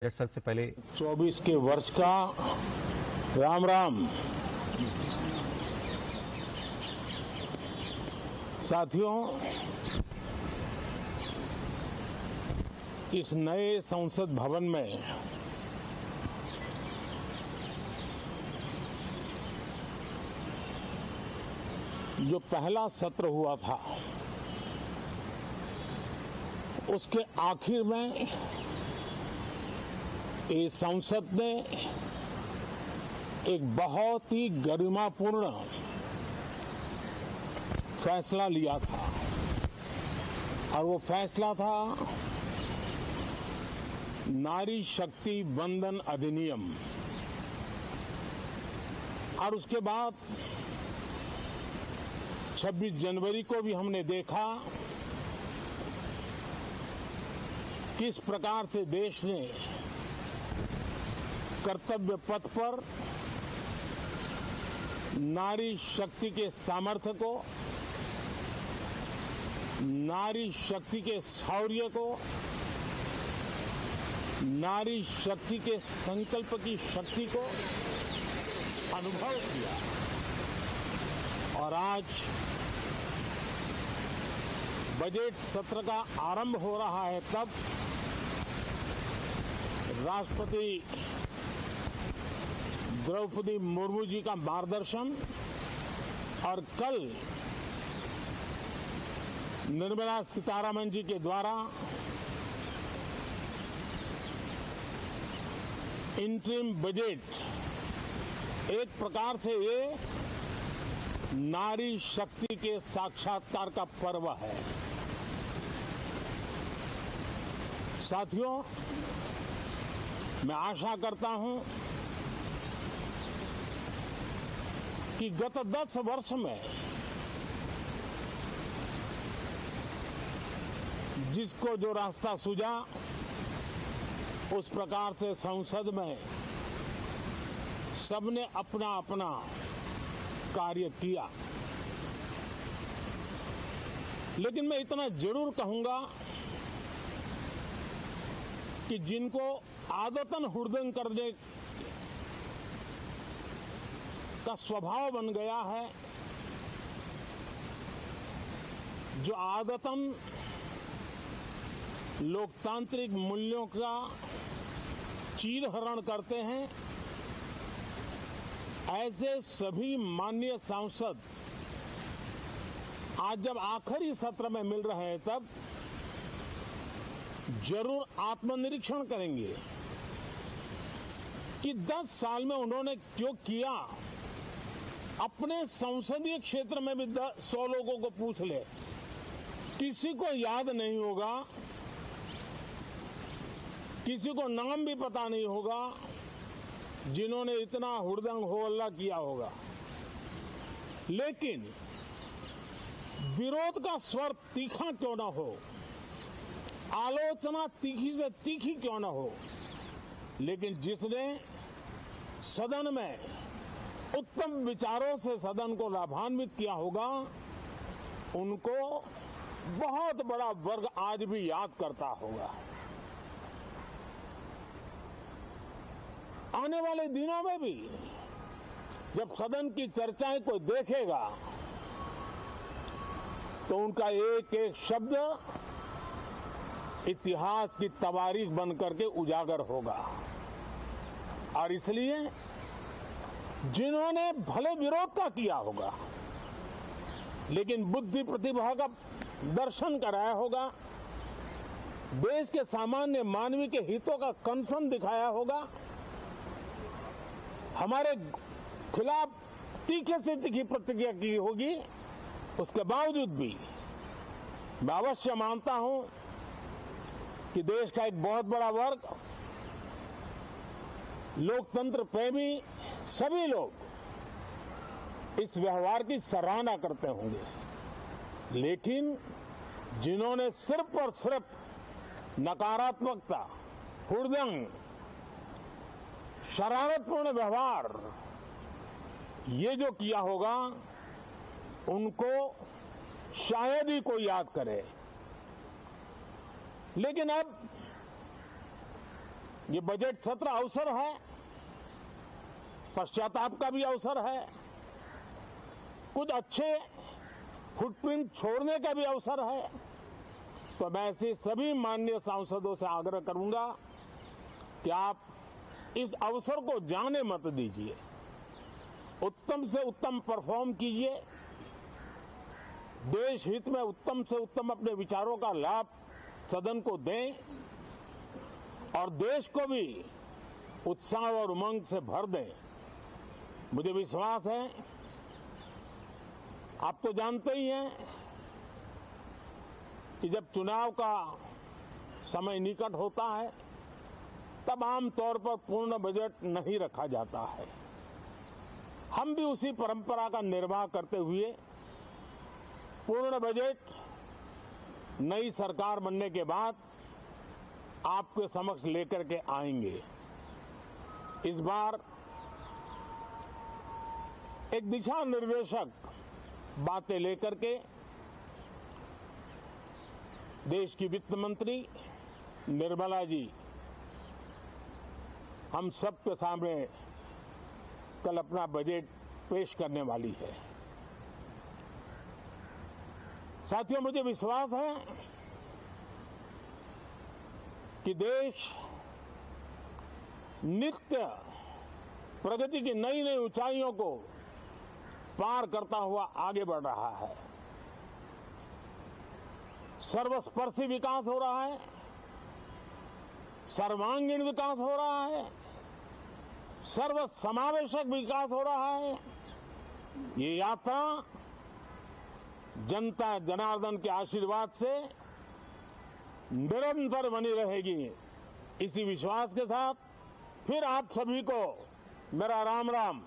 Sir से पहले 24 के वर्ष का राम राम। साथियों, इस नए संसद भवन में जो पहला सत्र हुआ था उसके आखिर में इस संसद ने एक बहुत ही गरिमापूर्ण फैसला लिया था और वो फैसला था नारी शक्ति वंदन अधिनियम। और उसके बाद 26 जनवरी को भी हमने देखा किस प्रकार से देश ने कर्तव्य पथ पर नारी शक्ति के सामर्थ्य को, नारी शक्ति के शौर्य को, नारी शक्ति के संकल्प की शक्ति को अनुभव किया। और आज बजट सत्र का आरंभ हो रहा है, तब राष्ट्रपति द्रौपदी मुर्मू जी का मार्गदर्शन और कल निर्मला सीतारमण जी के द्वारा इंटरिम बजट एक प्रकार से ये नारी शक्ति के साक्षात्कार का पर्व है। साथियों, मैं आशा करता हूं कि गत 10 वर्ष में जिसको जो रास्ता सूझा उस प्रकार से संसद में सबने अपना अपना कार्य किया। लेकिन मैं इतना जरूर कहूंगा कि जिनको आदतन हुड़दंग करने का स्वभाव बन गया है, जो आदतन लोकतांत्रिक मूल्यों का चीरहरण करते हैं, ऐसे सभी माननीय सांसद आज जब आखिरी सत्र में मिल रहे हैं तब जरूर आत्मनिरीक्षण करेंगे कि 10 साल में उन्होंने क्यों किया। अपने संसदीय क्षेत्र में भी 100 लोगों को पूछ ले, किसी को याद नहीं होगा, किसी को नाम भी पता नहीं होगा जिन्होंने इतना हुड़दंग हो हल्ला किया होगा। लेकिन विरोध का स्वर तीखा क्यों ना हो, आलोचना तीखी से तीखी क्यों ना हो, लेकिन जिसने सदन में उत्तम विचारों से सदन को लाभान्वित किया होगा, उनको बहुत बड़ा वर्ग आज भी याद करता होगा। आने वाले दिनों में भी जब सदन की चर्चाएं कोई देखेगा तो उनका एक एक शब्द इतिहास की तवारीख बन करके उजागर होगा। और इसलिए जिन्होंने भले विरोध का किया होगा लेकिन बुद्धि प्रतिभा का दर्शन कराया होगा, देश के सामान्य मानवी के हितों का कंसर्न दिखाया होगा, हमारे खिलाफ तीखे से तीखी प्रतिक्रिया की होगी, उसके बावजूद भी मैं अवश्य मानता हूं कि देश का एक बहुत बड़ा वर्ग, लोकतंत्र प्रेमी सभी लोग इस व्यवहार की सराहना करते होंगे। लेकिन जिन्होंने सिर्फ और सिर्फ नकारात्मकता, हुड़दंग, शरारतपूर्ण व्यवहार ये जो किया होगा, उनको शायद ही कोई याद करे। लेकिन अब ये बजट सत्र अवसर है, पश्चाताप का भी अवसर है, कुछ अच्छे फुटप्रिंट छोड़ने का भी अवसर है। तो मैं ऐसे सभी माननीय सांसदों से आग्रह करूंगा कि आप इस अवसर को जाने मत दीजिए, उत्तम से उत्तम परफॉर्म कीजिए, देश हित में उत्तम से उत्तम अपने विचारों का लाभ सदन को दें और देश को भी उत्साह और उमंग से भर दें। मुझे विश्वास है, आप तो जानते ही हैं कि जब चुनाव का समय निकट होता है तब आमतौर पर पूर्ण बजट नहीं रखा जाता है। हम भी उसी परंपरा का निर्वाह करते हुए पूर्ण बजट नई सरकार बनने के बाद आपके समक्ष लेकर के आएंगे। इस बार एक दिशा निर्देशक बातें लेकर के देश की वित्त मंत्री निर्मला जी हम सबके सामने कल अपना बजट पेश करने वाली है। साथियों, मुझे विश्वास है कि देश नित्य प्रगति की नई नई ऊंचाइयों को पार करता हुआ आगे बढ़ रहा है। सर्वस्पर्शी विकास हो रहा है, सर्वांगीण विकास हो रहा है, सर्व समावेशक विकास हो रहा है। ये यात्रा जनता जनार्दन के आशीर्वाद से निरंतर बनी रहेगी। इसी विश्वास के साथ फिर आप सभी को मेरा राम राम।